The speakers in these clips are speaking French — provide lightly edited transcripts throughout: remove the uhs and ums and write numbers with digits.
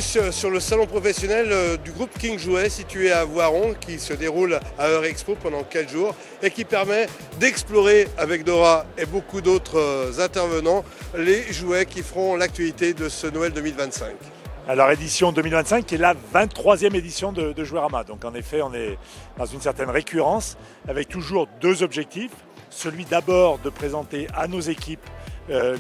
focus sur le salon professionnel du groupe King Jouet situé à Voiron qui se déroule à Eurexpo pendant 4 jours et qui permet d'explorer avec Dora et beaucoup d'autres intervenants les jouets qui feront l'actualité de ce Noël 2025. Alors édition 2025 qui est la 23e édition de Jouerama. Donc en effet on est dans une certaine récurrence avec toujours 2 objectifs. Celui d'abord de présenter à nos équipes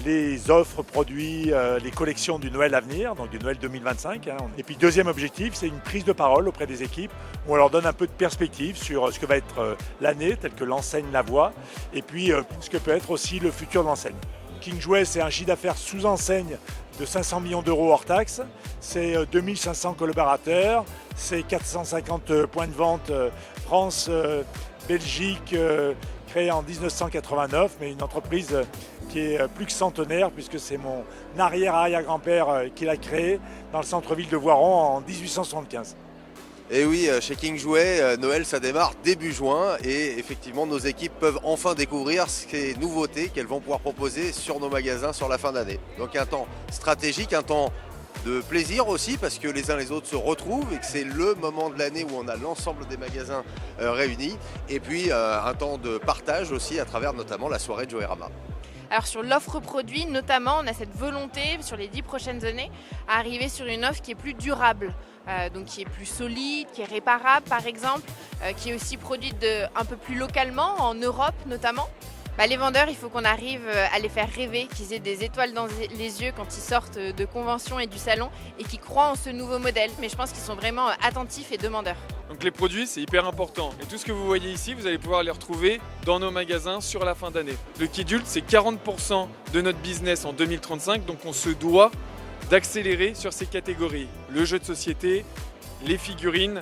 les offres, produits, les collections du Noël à venir, donc du Noël 2025. Et puis deuxième objectif, c'est une prise de parole auprès des équipes où on leur donne un peu de perspective sur ce que va être l'année, tel que l'enseigne la voit, et puis ce que peut être aussi le futur de l'enseigne. King Jouet, c'est un chiffre d'affaires sous enseigne de 500 millions d'euros hors taxe, c'est 2500 collaborateurs, c'est 450 points de vente France, Belgique, créée en 1989, mais une entreprise qui est plus que centenaire puisque c'est mon arrière-arrière-grand-père qui l'a créée dans le centre-ville de Voiron en 1875. Et oui, chez King Jouet, Noël ça démarre début juin et effectivement nos équipes peuvent enfin découvrir ces nouveautés qu'elles vont pouvoir proposer sur nos magasins sur la fin d'année. Donc un temps stratégique, un temps de plaisir aussi parce que les uns les autres se retrouvent et que c'est le moment de l'année où on a l'ensemble des magasins réunis et puis un temps de partage aussi à travers notamment la soirée de Jouerama. Alors sur l'offre produit, notamment, on a cette volonté sur les 10 prochaines années à arriver sur une offre qui est plus durable, donc qui est plus solide, qui est réparable par exemple, qui est aussi produite un peu plus localement, en Europe notamment. Les vendeurs, il faut qu'on arrive à les faire rêver, qu'ils aient des étoiles dans les yeux quand ils sortent de convention et du salon et qu'ils croient en ce nouveau modèle. Mais je pense qu'ils sont vraiment attentifs et demandeurs. Donc les produits, c'est hyper important. Et tout ce que vous voyez ici, vous allez pouvoir les retrouver dans nos magasins sur la fin d'année. Le Kidult, c'est 40% de notre business en 2035, donc on se doit d'accélérer sur ces catégories. Le jeu de société, les figurines,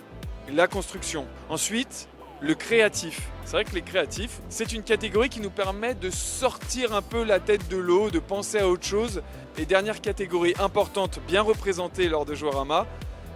la construction. Ensuite, le créatif. C'est vrai que les créatifs, c'est une catégorie qui nous permet de sortir un peu la tête de l'eau, de penser à autre chose. Et dernière catégorie importante, bien représentée lors de Jouerama,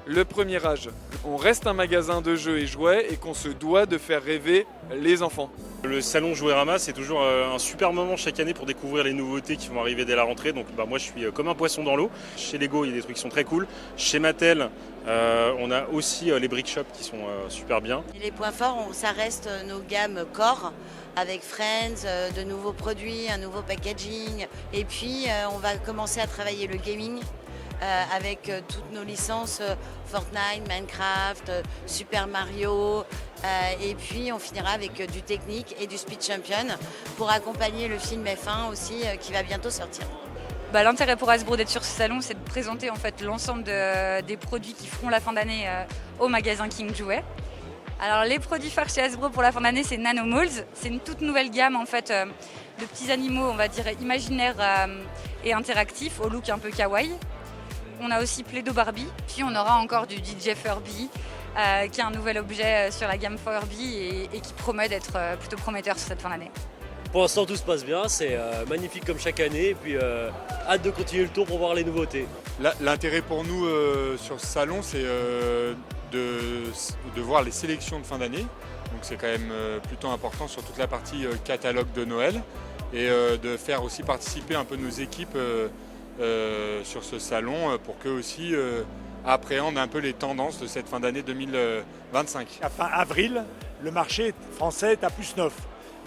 le premier âge. On reste un magasin de jeux et jouets et qu'on se doit de faire rêver les enfants. Le salon Jouerama, c'est toujours un super moment chaque année pour découvrir les nouveautés qui vont arriver dès la rentrée. Donc moi je suis comme un poisson dans l'eau. Chez Lego, il y a des trucs qui sont très cool. Chez Mattel, on a aussi les brick shops qui sont super bien. Et les points forts, ça reste nos gammes Core avec Friends, de nouveaux produits, un nouveau packaging. Et puis on va commencer à travailler le gaming. Avec toutes nos licences Fortnite, Minecraft, Super Mario et puis on finira avec du technique et du Speed Champion pour accompagner le film F1 aussi qui va bientôt sortir. L'intérêt pour Hasbro d'être sur ce salon, c'est de présenter en fait l'ensemble des produits qui feront la fin d'année au magasin King Jouet. Alors les produits phares chez Hasbro pour la fin d'année, c'est Nanomolds. C'est une toute nouvelle gamme en fait de petits animaux, on va dire imaginaires et interactifs au look un peu kawaii. On a aussi Play-Doh Barbie, puis on aura encore du DJ Furby, qui est un nouvel objet sur la gamme Furby et qui promet d'être plutôt prometteur sur cette fin d'année. Pour l'instant tout se passe bien, c'est magnifique comme chaque année, et puis hâte de continuer le tour pour voir les nouveautés. L'intérêt pour nous sur ce salon, c'est de voir les sélections de fin d'année, donc c'est quand même plutôt important sur toute la partie catalogue de Noël, et de faire aussi participer un peu nos équipes sur ce salon pour qu'eux aussi appréhendent un peu les tendances de cette fin d'année 2025. À fin avril, le marché français est à +9.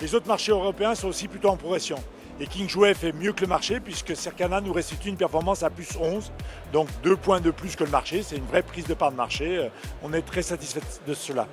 Les autres marchés européens sont aussi plutôt en progression. Et King Jouet fait mieux que le marché puisque Circana nous restitue une performance à +11, donc 2 points de plus que le marché. C'est une vraie prise de part de marché. On est très satisfait de cela.